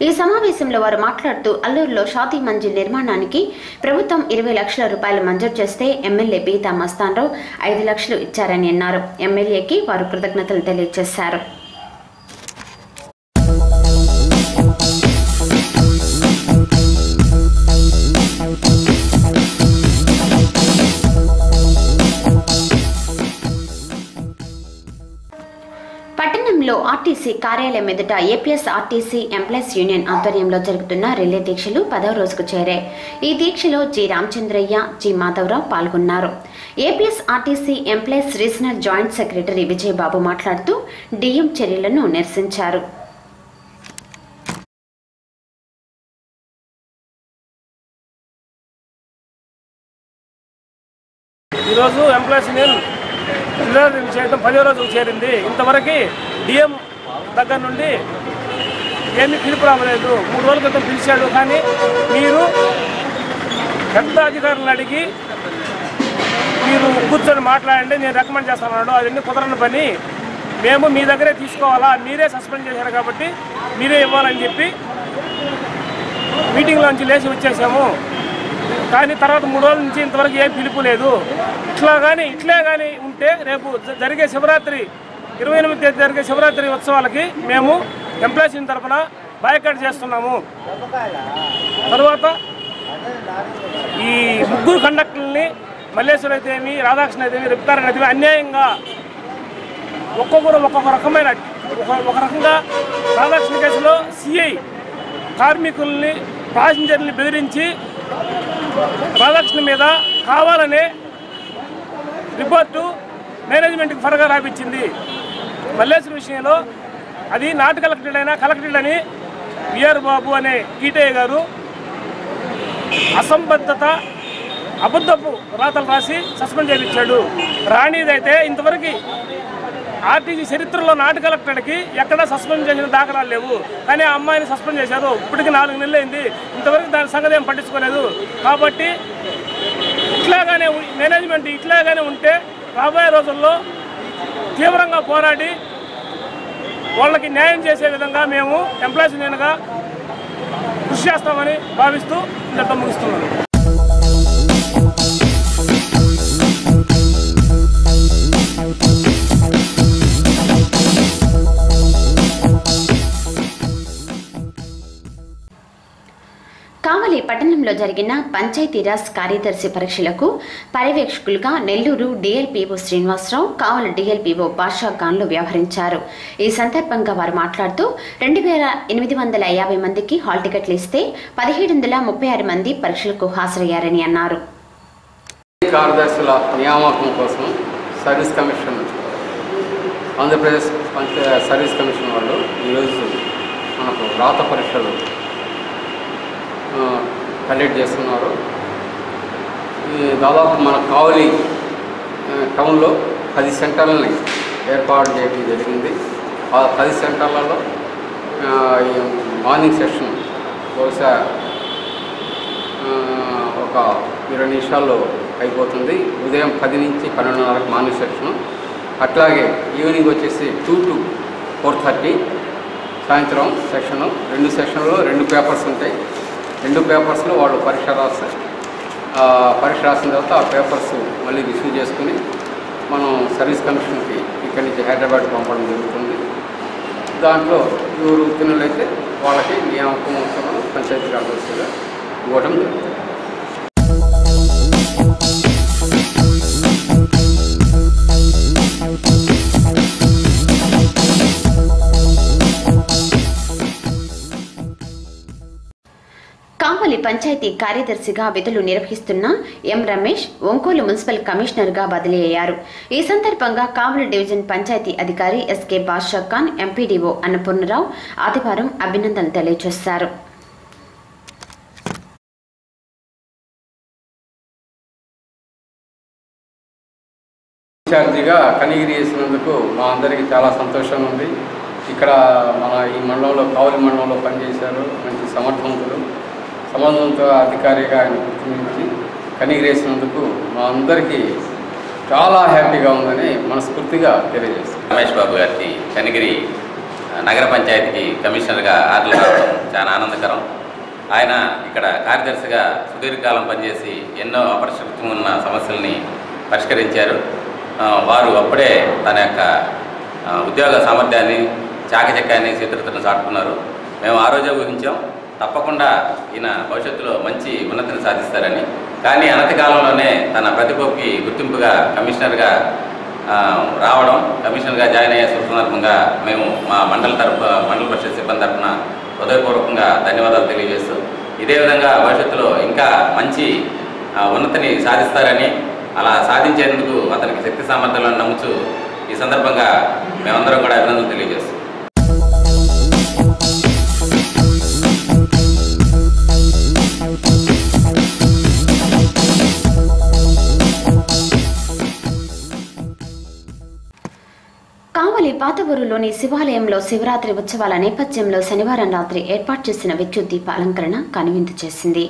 ఈ సమావేశంలో వారు మాట్లాడుతూ అల్లూరులో షాదీ మంజిల్ నిర్మాణానికి ప్రభుత్వం 20 లక్షల రూపాయలు మంజూరు చేస్తే ఎమ్మెల్యే పీతా మస్తాన్రావు 5 లక్షలు ఇచ్చారని అన్నారు. ఎమ్మెల్యేకి వారు కృతజ్ఞతలు తెలియజేశారు. పట్టణంలో ఆర్టీసీ కార్యాలయం ఎదుట ఏపీఎస్ ఆర్టీసీ ఎంప్లాయీస్ యూనియన్ ఆధ్వర్యంలో జరుగుతున్న రిలే దీక్షలు 10వ రోజుకు చేరాయి. ఈ దీక్షలో జి రామచంద్రయ్య, జి మాధవరావు పాల్గొన్నారు. APS RTC employees regional joint secretary Vijaya Babu మాట్లాడుతూ డిఎం చర్యలను నిరసించారు. ఈరోజు ఎంప్లాయీస్ యూనియన్ రిలే చేయడం 10వ రోజుకు చేరింది. ఇంతవరకు డిఎం దగ్గర నుండి ఏమీ పిలుపు రావలేదు. 3 రోజుల క్రితం పిలిచాడు, కానీ మీరు పెద్ద అధికారులను అడిగి మీరు కూర్చొని మాట్లాడండి, నేను రికమెండ్ చేస్తాను. అవన్నీ కుదరని పని, మేము మీ దగ్గరే తీసుకోవాలా, మీరే సస్పెండ్ చేశారు కాబట్టి మీరే ఇవ్వాలని చెప్పి మీటింగ్లోంచి లేచి వచ్చేసాము. కానీ తర్వాత 3 రోజుల నుంచి ఇంతవరకు ఏం పిలుపు లేదు. ఇట్లే కానీ ఉంటే రేపు జరిగే శివరాత్రి 28వ తేదీ జరిగే శివరాత్రి ఉత్సవాలకి మేము ఎంప్లాయీస్ తరఫున బాయ్కాట్ చేస్తున్నాము. తర్వాత ఈ ముగ్గురు కండక్టర్లని మల్లేశ్వర్ అయితేమి, రాధాకృష్ణ అయితేమి, రిప్కారన్ అయితేమి అన్యాయంగా ఒక్కొక్క రకంగా రాధాకృష్ణ కేసులో సిఐ కార్మికుల్ని ప్యాసింజర్ని బెదిరించి రాధాకృష్ణ మీద కావాలనే రిపోర్టు మేనేజ్మెంట్కి ఫరగా రాపించింది. మల్లేశ్వర విషయంలో అది నాట్ కలెక్టెడ్ అయినా కలెక్టెడ్ అని విఆర్ బాబు అనే టీటీఐ గారు అసంబద్ధత అబద్ధపు రాతలు రాసి సస్పెండ్ చేయించాడు. రాణిదైతే ఇంతవరకు ఆర్టీసీ చరిత్రలో నాట్ కలెక్టెడ్కి ఎక్కడా సస్పెండ్ చేసిన దాఖలాలు లేవు. కానీ ఆ అమ్మాయిని సస్పెండ్ చేశారు. ఇప్పటికి 4 నెలలు అయింది. ఇంతవరకు దాని సంగతి ఏం పట్టించుకోలేదు. కాబట్టి మేనేజ్మెంట్ ఇట్లాగానే ఉంటే రాబోయే రోజుల్లో తీవ్రంగా పోరాడి వాళ్ళకి న్యాయం చేసే విధంగా మేము ఎంప్లాయీస్ యూనియన్గా కృషి చేస్తామని భావిస్తూ ఇంత ముగిస్తున్నాను. కావలి పట్టణంలో జరిగిన పంచాయతీరాజ్ కార్యదర్శి పరీక్షలకు పర్యవేక్షకులుగా నెల్లూరు డిఎల్పీఓ శ్రీనివాసరావు, కావలి డిఎల్పీఓ బాషా ఖాన్లు వ్యవహరించారు. ఈ సందర్భంగా వారు మాట్లాడుతూ 2850 మందికి హాల్ టికెట్లు ఇస్తే 1736 మంది పరీక్షలకు హాజరయ్యారని అన్నారు. కార్యదర్శుల నియామకం కోసం service commission, Andhra Pradesh service commission వాళ్ళు ఈరోజు మనకు రాత పరీక్షలు కండక్ట్ చేస్తున్నారు. దాదాపు మన కావలి టౌన్లో 10 సెంటర్లని ఏర్పాటు చేయడం జరిగింది. ఆ 10 సెంటర్లలో మార్నింగ్ సెషన్ బహుశా ఒక 20 నిమిషాల్లో అయిపోతుంది. ఉదయం 10 నుంచి 12:30 మార్నింగ్ సెషను, అట్లాగే ఈవినింగ్ వచ్చేసి 2 to 4:30 సాయంత్రం సెషను. 2 సెషన్లో 2 పేపర్స్ ఉంటాయి. 2 పేపర్స్లో వాళ్ళు పరీక్ష రాస్తారు. పరీక్ష రాసిన తర్వాత ఆ పేపర్స్ మళ్ళీ రిసీవ్ చేసుకుని మనం సర్వీస్ కమిషన్కి ఇక్కడి నుంచి హైదరాబాద్ పంపడం జరుగుతుంది. దాంట్లో ఎవరు ఉత్తీర్ణులైతే వాళ్ళకి నియామకం ఉత్తర్వులు పంచాయతీ కార్యదర్శిగా ఇవ్వడం జరుగుతుంది. కావలి పంచాయతీ కార్యదర్శిగా విధులు నిర్వహిస్తున్న ఎం రమేష్ ఒంగోలు మున్సిపల్ కమిషనర్గా బదిలీ అయ్యారు. ఈ సందర్భంగా కావలి డివిజన్ పంచాయతీ అధికారి ఎస్కే బాషా ఖాన్, ఎంపీడీఓ అన్నపూర్ణరావు ఆదివారం అభినందనలు తెలియజేశారు. ఇన్ఛార్జిగా కనిగిరి చేసినందుకు మా అందరికీ చాలా సంతోషంగా ఉంది. ఇక్కడ మన ఈ మండలంలో, కావలి మండలంలో పనిచేశారు మంచి సమర్థవంత అధికారిగా ఆయన గుర్తించి కనిగిరేసినందుకు మా అందరికీ చాలా హ్యాపీగా ఉందని మనస్ఫూర్తిగా తెలియజేస్తాను. రమేష్ బాబు గారికి కనిగిరి నగర పంచాయతీకి కమిషనర్గా ఆర్డర్లు రావడం చాలా ఆనందకరం. ఆయన ఇక్కడ కార్యదర్శిగా సుదీర్ఘకాలం పనిచేసి ఎన్నో అపరిష్కృతంగా ఉన్న సమస్యల్ని పరిష్కరించారు. వారు అప్పుడే తన యొక్క ఉద్యోగ సామర్థ్యాన్ని, చాకచక్యాన్ని, చిత్రతను చాటుకున్నారు. మేము ఆ రోజే ఊహించాం తప్పకుండా ఈయన భవిష్యత్తులో మంచి ఉన్నతిని సాధిస్తారని. కానీ అనతి కాలంలోనే తన ప్రతిభకి గుర్తింపుగా కమిషనర్గా రావడం, కమిషనర్గా జాయిన్ అయ్యే సందర్భంగా మేము మా మండల పరిషత్ సిబ్బంది తరఫున హృదయపూర్వకంగా ధన్యవాదాలు తెలియజేస్తూ, ఇదే విధంగా భవిష్యత్తులో ఇంకా మంచి ఉన్నతిని సాధిస్తారని, అలా సాధించేందుకు అతనికి శక్తి సామర్థ్యాలను నమ్ముతూ ఈ సందర్భంగా మేమందరం కూడా అభినందనలు తెలియజేస్తాం. కావలి పాతవూరులోని శివాలయంలో శివరాత్రి ఉత్సవాల నేపథ్యంలో శనివారం రాత్రి ఏర్పాటు చేసిన విద్యుత్ దీప అలంకరణ కనువిందు చేసింది.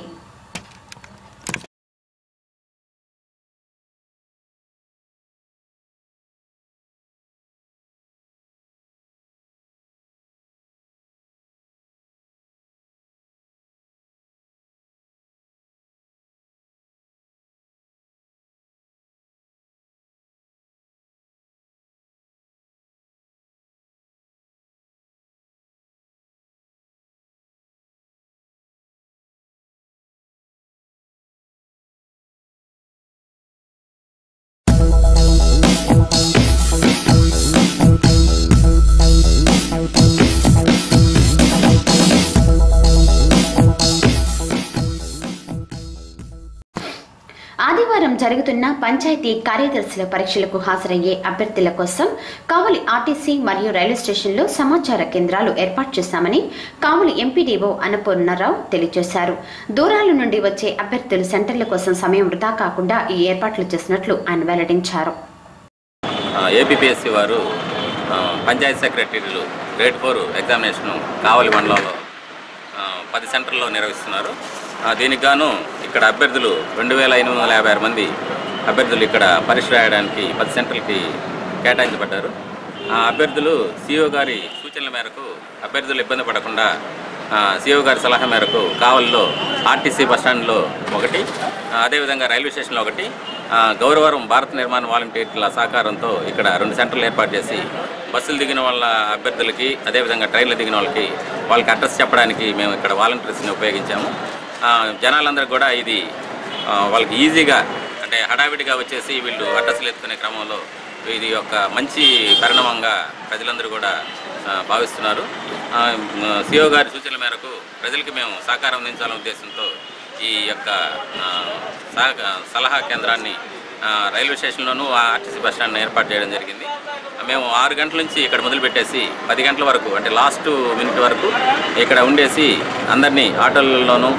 ఆదివారం జరుగుతున్న పంచాయతీ కార్యదర్శుల పరీక్షలకు హాజరయ్యే అభ్యర్థుల కోసం కావలి ఆర్టీసీ మరియు రైల్వే స్టేషన్లో సమాచార కేంద్రాలు ఏర్పాటు చేశామని కావలి ఎంపీడీఓ అన్నపూర్ణరావు తెలియజేశారు. దూరాల నుండి వచ్చే అభ్యర్థులు సెంటర్ల కోసం సమయం వృధా కాకుండా ఈ ఏర్పాట్లు చేసినట్లు ఆయన వెల్లడించారు. ఏపీఎస్సీ వారు పంచాయతీ సెక్రటరీలు గ్రేడ్ 4 ఎగ్జామినేషన్ కావలి మండలంలో 10 సెంటర్లో నిర్వహిస్తున్నారు. దీనికి గాను ఇక్కడ అభ్యర్థులు 2556 మంది అభ్యర్థులు ఇక్కడ పరీక్ష రాయడానికి 10 సెంటర్లకి కేటాయించబడ్డారు. ఆ అభ్యర్థులు సిఓ గారి సూచనల మేరకు అభ్యర్థులు ఇబ్బంది పడకుండా సిఓ గారి సలహా మేరకు కావలిలో ఆర్టీసీ బస్టాండ్లో ఒకటి, అదేవిధంగా రైల్వే స్టేషన్లో ఒకటి, గౌరవరం భారత నిర్మాణ వాలంటీర్ల సహకారంతో ఇక్కడ 2 సెంటర్లు ఏర్పాటు చేసి బస్సులు దిగిన వాళ్ళ అభ్యర్థులకి అదేవిధంగా ట్రైన్లు దిగిన వాళ్ళకి అడ్రస్ చెప్పడానికి మేము ఇక్కడ వాలంటీర్స్ని ఉపయోగించాము. జనాలందరూ కూడా ఇది వాళ్ళకి ఈజీగా అంటే హడావిడిగా వచ్చేసి వీళ్ళు అడ్రస్లు ఎత్తుకునే క్రమంలో ఇది ఒక మంచి పరిణామంగా ప్రజలందరూ కూడా భావిస్తున్నారు. సిఓ గారి సూచనల మేరకు ప్రజలకి మేము సహకారం అందించాలనే ఉద్దేశంతో ఈ యొక్క సలహా కేంద్రాన్ని రైల్వే స్టేషన్లోనూ ఆర్టీసీ బస్టాండ్ ఏర్పాటు చేయడం జరిగింది. మేము 6 గంటల నుంచి ఇక్కడ మొదలుపెట్టేసి 10 గంటల వరకు అంటే లాస్ట్ మినిట్ వరకు ఇక్కడ ఉండేసి అందరినీ ఆటోలలోనూ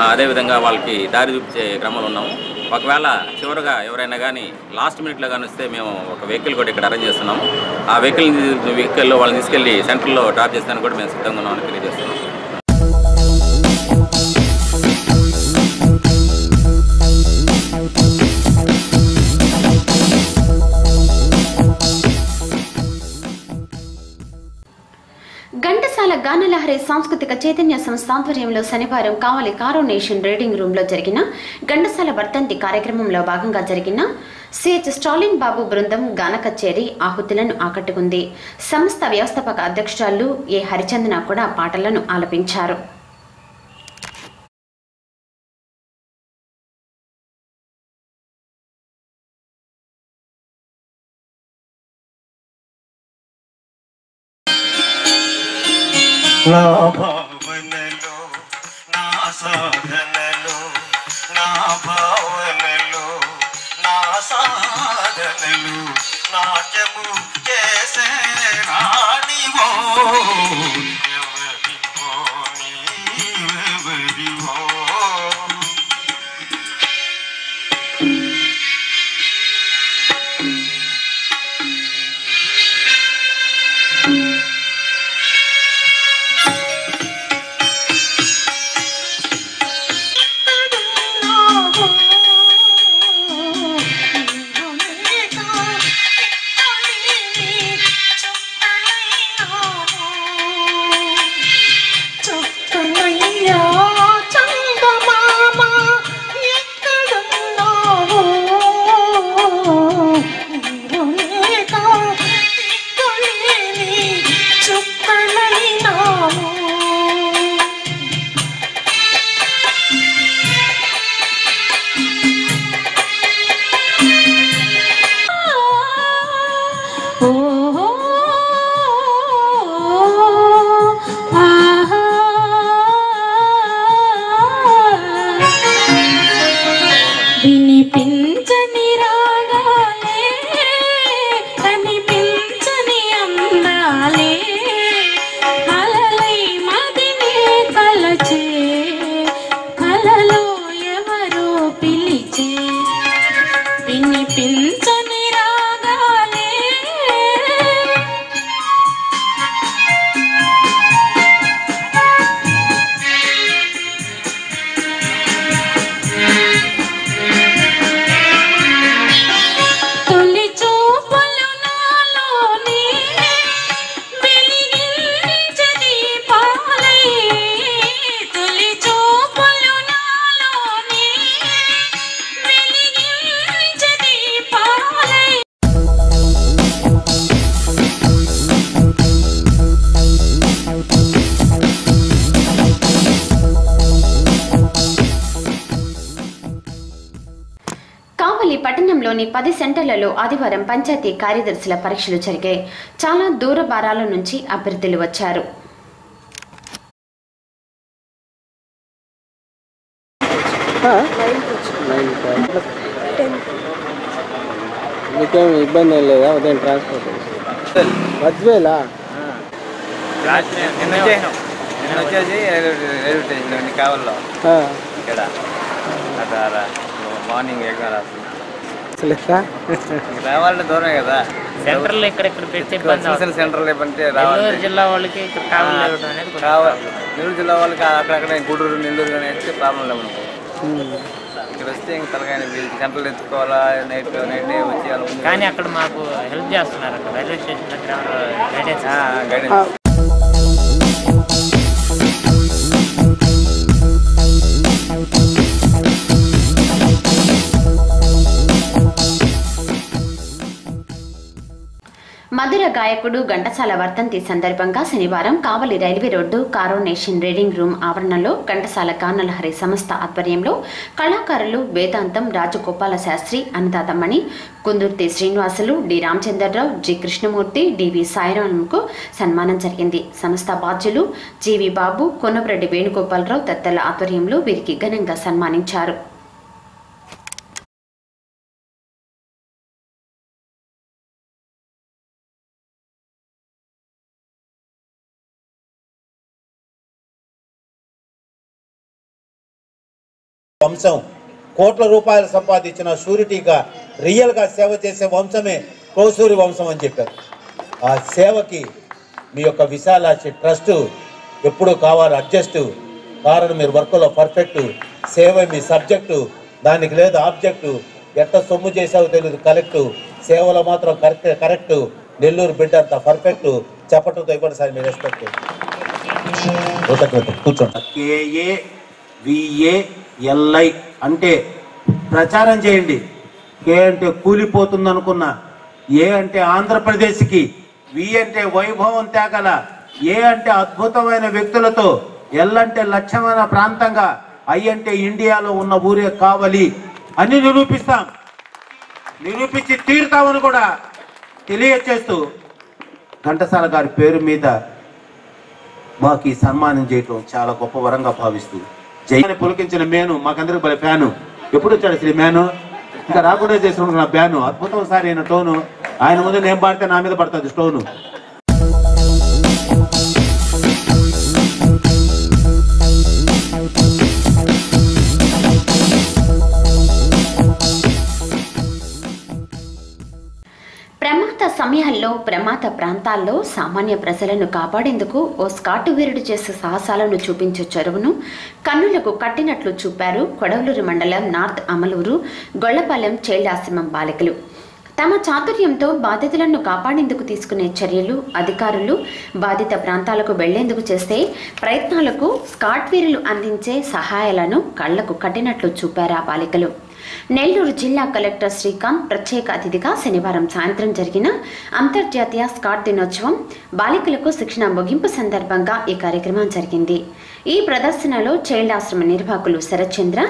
అదేవిధంగా వాళ్ళకి దారి చూపించే క్రమంలో ఉన్నాము. ఒకవేళ చివరిగా ఎవరైనా కానీ లాస్ట్ మినిట్లో కానీ వస్తే మేము ఒక వెహికల్ కూడా ఇక్కడ అరేంజ్ చేస్తున్నాము. ఆ వెహికల్లో వాళ్ళని తీసుకెళ్ళి సెంటర్లో డ్రాప్ చేస్తానికి కూడా మేము సిద్ధంగా ఉన్నామని తెలియజేస్తున్నాము. ఘంటసాల గానలహరి సాంస్కృతిక చైతన్య సంస్థ ఆధ్వర్యంలో శనివారం కావలి కారోనేషన్ రీడింగ్ రూమ్ లో జరిగిన ఘంటసాల వర్ధంతి కార్యక్రమంలో భాగంగా జరిగిన సిహెచ్ స్టాలిన్ బాబు బృందం గాన కచేరీ ఆహుతులను ఆకట్టుకుంది. సంస్థ వ్యవస్థాపక అధ్యక్షురాలు ఏ హరిచందన కూడా పాటలను ఆలపించారు. నా భావనలో నా సాధనలో నా భావనలో నా సాధనలు నాట్యము చేసే రాణివో ఎవరివో నీవెవరివో పట్టణంలోని 10 సెంటర్లలో ఆదివారం పంచాయతీ కార్యదర్శుల పరీక్షలు జరిగాయి. చాలా దూర భారాల నుంచి అభ్యర్థులు వచ్చారు. 10th. మీకేం ఇబ్బంది ఏం లేదా ఉదయం ట్రాన్స్పోర్ట్ మధ్యవేలా నిన్న వచ్చేసి రైల్వే స్టేషన్ కావాలో ఇక్కడ మార్నింగ్ ఎగ్జామ్ రాస్తుంది రావాలంటే దూరమే కదా సెంటర్లో ఇక్కడ పెడితే సెంటర్లో అంటే నెల్లూరు జిల్లా వాళ్ళకి ఇక్కడ కావాలి నెల్లూరు జిల్లా వాళ్ళకి అక్కడక్కడ గుంటూరు నెల్లూరు కానీ అయితే ప్రాబ్లం లేవు ఇక్కడ వస్తే ఇంక తలకాయ వీళ్ళు సెంటర్లు ఎత్తుకోవాలా నైట్ వచ్చి కానీ అక్కడ మాకు హెల్ప్ చేస్తున్నారు అక్కడ రైల్వే స్టేషన్ దగ్గర గైడెన్స్ మధుర గాయకుడు ఘంటసాల వర్ధంతి సందర్భంగా శనివారం కావలి రైల్వే రోడ్డు కారోనేషన్ రీడింగ్ రూమ్ ఆవరణలో ఘంటసాల గానలహరి సంస్థ ఆధ్వర్యంలో కళాకారులు వేదాంతం రాజగోపాల శాస్త్రి అన్నదాతమణి కుందుర్తి శ్రీనివాసులు డి రామచంద్రరావు జి కృష్ణమూర్తి డివి సాయిరాంకు సన్మానం జరిగింది. సంస్థ బాధ్యులు జీవి బాబు కొనపరెడ్డి వేణుగోపాలరావు తదితరుల ఆధ్వర్యంలో వీరికి ఘనంగా సన్మానించారు. వంశం కోట్ల రూపాయలు సంపాదించిన షూరిటీగా రియల్గా సేవ చేసే వంశమే కోసూరి వంశం అని చెప్పారు. ఆ సేవకి మీ యొక్క విశాలాక్షి ట్రస్ట్ ఎప్పుడు కావాలి అడ్జస్ట్. కారణం మీరు వర్క్లో పర్ఫెక్ట్, సేవ మీ సబ్జెక్టు, దానికి లేదు ఆబ్జెక్టు. ఎంత సొమ్ము చేసావో తెలియదు కలెక్టు, సేవలో మాత్రం కరెక్ట్. నెల్లూరు బిడ్డ అంత పర్ఫెక్ట్. చెప్పటంతో ఇవ్వండి సార్ మీ రెస్పెక్ట్. కూర్చోండి. KAVALI అంటే ప్రచారం చేయండి. కే అంటే కూలిపోతుంది అనుకున్నా, ఏ అంటే ఆంధ్రప్రదేశ్కి, వి అంటే వైభవం తేగల, ఏ అంటే అద్భుతమైన వ్యక్తులతో, ఎల్ అంటే లక్ష్యమైన ప్రాంతంగా, ఐ అంటే ఇండియాలో ఉన్న ఊరే కావాలి అని నిరూపిస్తాం. నిరూపించి తీరుతామని కూడా తెలియచేస్తూ ఘంటసాల గారి పేరు మీద మాకు ఈ సన్మానం చేయటం చాలా గొప్ప వరంగా భావిస్తూ జైని పులికించిన మేను మాకందరికి భలే ఫ్యాను. ఎప్పుడు వచ్చాడు శ్రీ మేను, ఇంకా రాకుండా చేసిన నా బ్యాను. అద్భుతం సార్ ఆయన టోను. ఆయన ముందు నేను పాడితే నా మీద పడుతుంది స్టోను. ప్రమాద సమయాల్లో ప్రమాద ప్రాంతాల్లో సామాన్య ప్రజలను కాపాడేందుకు ఓ స్కాటు వీరుడు చేసే సాహసాలను చూపించే చొరవను కన్నులకు కట్టినట్లు చూపారు కొడవలూరు మండలం నార్త్ అమలూరు గొల్లపాలెం చైల్డ్ ఆశ్రమం బాలికలు. తమ చాతుర్యంతో బాధితులను కాపాడేందుకు తీసుకునే చర్యలు, అధికారులు బాధిత ప్రాంతాలకు వెళ్లేందుకు చేసే ప్రయత్నాలకు స్కాట్ వీరులు అందించే సహాయాలను కళ్లకు కట్టినట్లు చూపారు ఆ బాలికలు. నెల్లూరు జిల్లా కలెక్టర్ శ్రీకాంత్ ప్రత్యేక అతిథిగా శనివారం సాయంత్రం జరిగిన అంతర్జాతీయ స్కాట్ దినోత్సవం బాలికలకు శిక్షణ ముగింపు సందర్భంగా ఈ కార్యక్రమం జరిగింది. ఈ ప్రదర్శనలో చైల్డ్ ఆశ్రమ నిర్వాహకులు శరత్చంద్ర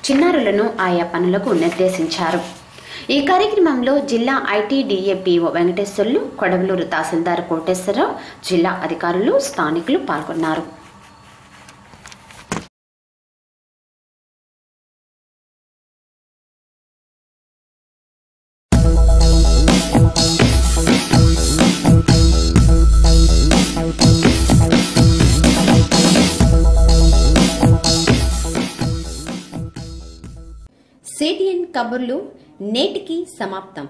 చిన్నారులను ఆయా పనులకు నిర్దేశించారు. ఈ కార్యక్రమంలో జిల్లా ఐటీడీఏపీఓ వెంకటేశ్వర్లు, కొడవలూరు తహసీల్దార్ కోటేశ్వరరావు, జిల్లా అధికారులు, స్థానికులు పాల్గొన్నారు. సిటిఎన్ కబుర్లు నేటికి సమాప్తం.